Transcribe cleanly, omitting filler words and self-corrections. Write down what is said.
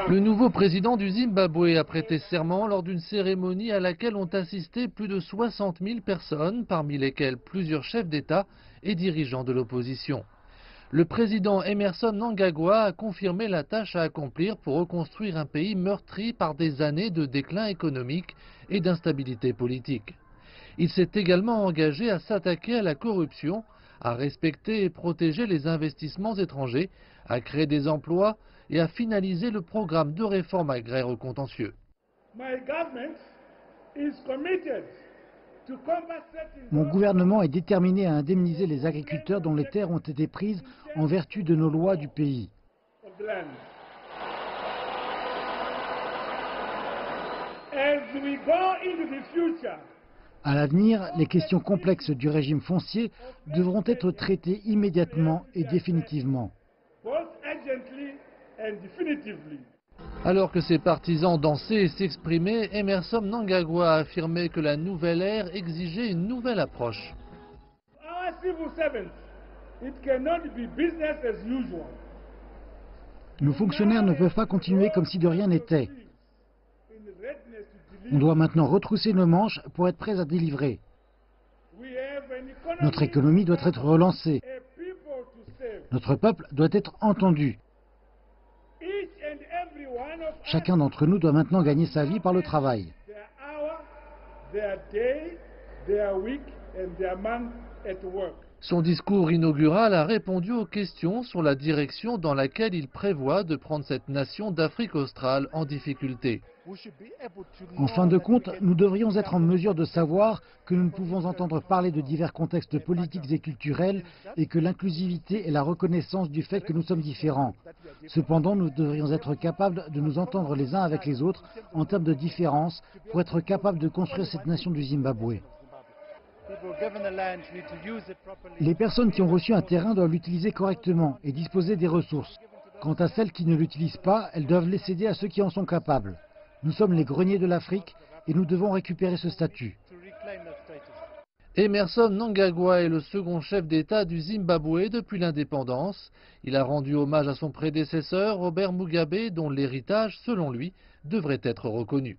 Le nouveau président du Zimbabwe a prêté serment lors d'une cérémonie à laquelle ont assisté plus de 60 000 personnes, parmi lesquelles plusieurs chefs d'État et dirigeants de l'opposition. Le président Emmerson Mnangagwa a confirmé la tâche à accomplir pour reconstruire un pays meurtri par des années de déclin économique et d'instabilité politique. Il s'est également engagé à s'attaquer à la corruption, à respecter et protéger les investissements étrangers, à créer des emplois et à finaliser le programme de réforme agraire au contentieux. Mon gouvernement est déterminé à indemniser les agriculteurs dont les terres ont été prises en vertu de nos lois du pays. À l'avenir, les questions complexes du régime foncier devront être traitées immédiatement et définitivement. Alors que ses partisans dansaient et s'exprimaient, Emmerson Mnangagwa a affirmé que la nouvelle ère exigeait une nouvelle approche. Nos fonctionnaires ne peuvent pas continuer comme si de rien n'était. On doit maintenant retrousser nos manches pour être prêts à délivrer. Notre économie doit être relancée. Notre peuple doit être entendu. Chacun d'entre nous doit maintenant gagner sa vie par le travail. Son discours inaugural a répondu aux questions sur la direction dans laquelle il prévoit de prendre cette nation d'Afrique australe en difficulté. En fin de compte, nous devrions être en mesure de savoir que nous ne pouvons entendre parler de divers contextes politiques et culturels et que l'inclusivité est la reconnaissance du fait que nous sommes différents. Cependant, nous devrions être capables de nous entendre les uns avec les autres en termes de différences pour être capables de construire cette nation du Zimbabwe. Les personnes qui ont reçu un terrain doivent l'utiliser correctement et disposer des ressources. Quant à celles qui ne l'utilisent pas, elles doivent les céder à ceux qui en sont capables. Nous sommes les greniers de l'Afrique et nous devons récupérer ce statut. Emmerson Mnangagwa est le second chef d'État du Zimbabwe depuis l'indépendance. Il a rendu hommage à son prédécesseur, Robert Mugabe, dont l'héritage, selon lui, devrait être reconnu.